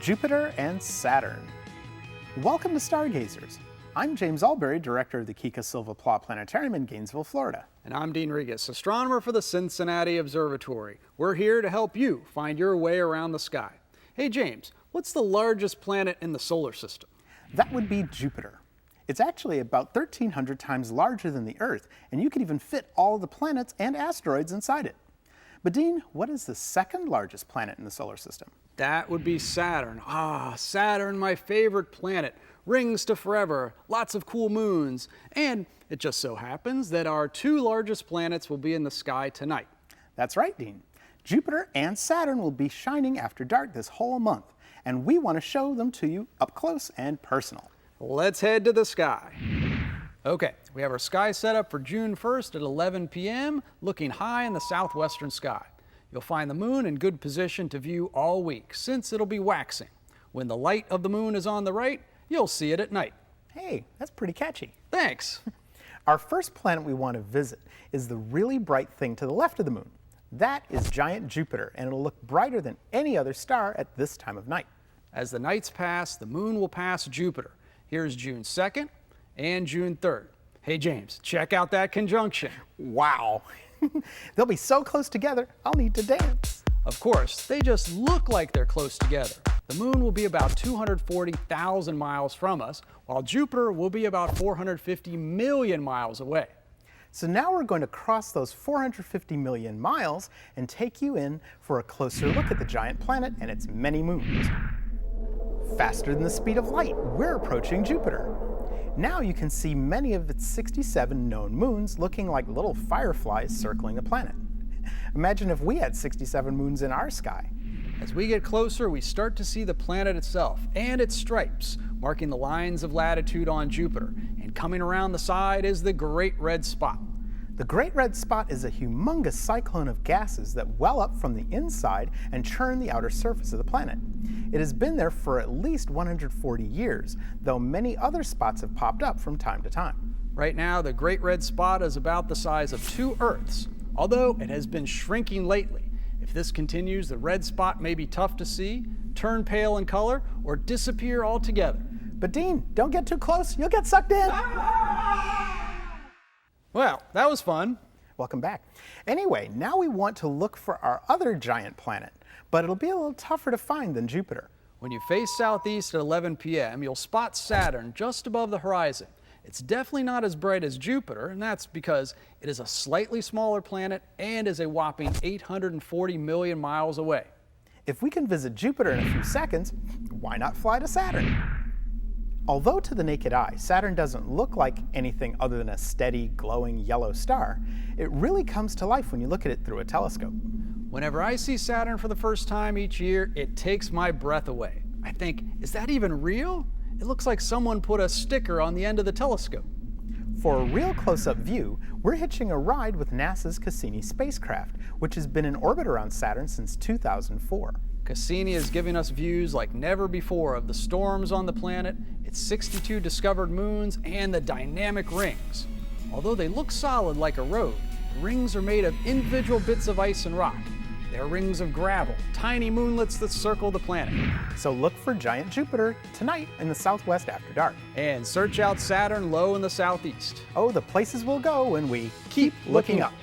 Jupiter and Saturn. Welcome to Stargazers. I'm James Albury, director of the Kika Silva Pla Planetarium in Gainesville, Florida. And I'm Dean Regas, astronomer for the Cincinnati Observatory. We're here to help you find your way around the sky. Hey James, what's the largest planet in the solar system? That would be Jupiter. It's actually about 1,300 times larger than the Earth, and you could even fit all of the planets and asteroids inside it. But Dean, what is the second largest planet in the solar system? That would be Saturn. Saturn, my favorite planet. Rings to forever, lots of cool moons, and it just so happens that our two largest planets will be in the sky tonight. That's right, Dean. Jupiter and Saturn will be shining after dark this whole month, and we want to show them to you up close and personal. Let's head to the sky. Okay, we have our sky set up for June 1st at 11 p.m., looking high in the southwestern sky. You'll find the moon in good position to view all week, since it'll be waxing. When the light of the moon is on the right, you'll see it at night. Hey, that's pretty catchy. Thanks. Our first planet we want to visit is the really bright thing to the left of the moon. That is giant Jupiter, and it'll look brighter than any other star at this time of night. As the nights pass, the moon will pass Jupiter. Here's June 2nd and June 3rd. Hey James, check out that conjunction. Wow. They'll be so close together, I'll need to dance. Of course, they just look like they're close together. The moon will be about 240,000 miles from us, while Jupiter will be about 450 million miles away. So now we're going to cross those 450 million miles and take you in for a closer look at the giant planet and its many moons. Faster than the speed of light, we're approaching Jupiter. Now you can see many of its 67 known moons looking like little fireflies circling the planet. Imagine if we had 67 moons in our sky. As we get closer, we start to see the planet itself and its stripes, marking the lines of latitude on Jupiter. And coming around the side is the Great Red Spot. The Great Red Spot is a humongous cyclone of gases that well up from the inside and churn the outer surface of the planet. It has been there for at least 140 years, though many other spots have popped up from time to time. Right now, the Great Red Spot is about the size of 2 Earths, although it has been shrinking lately. If this continues, the red spot may be tough to see, turn pale in color, or disappear altogether. But Dean, don't get too close, you'll get sucked in. Well, that was fun. Welcome back. Anyway, now we want to look for our other giant planet, but it'll be a little tougher to find than Jupiter. When you face southeast at 11 p.m., you'll spot Saturn just above the horizon. It's definitely not as bright as Jupiter, and that's because it is a slightly smaller planet and is a whopping 840 million miles away. If we can visit Jupiter in a few seconds, why not fly to Saturn? Although to the naked eye, Saturn doesn't look like anything other than a steady, glowing yellow star, it really comes to life when you look at it through a telescope. Whenever I see Saturn for the first time each year, it takes my breath away. I think, is that even real? It looks like someone put a sticker on the end of the telescope. For a real close-up view, we're hitching a ride with NASA's Cassini spacecraft, which has been in orbit around Saturn since 2004. Cassini is giving us views like never before of the storms on the planet, its 62 discovered moons, and the dynamic rings. Although they look solid like a road, the rings are made of individual bits of ice and rock. They're rings of gravel, tiny moonlets that circle the planet. So look for giant Jupiter tonight in the southwest after dark. And search out Saturn low in the southeast. Oh, the places we'll go when we keep looking up.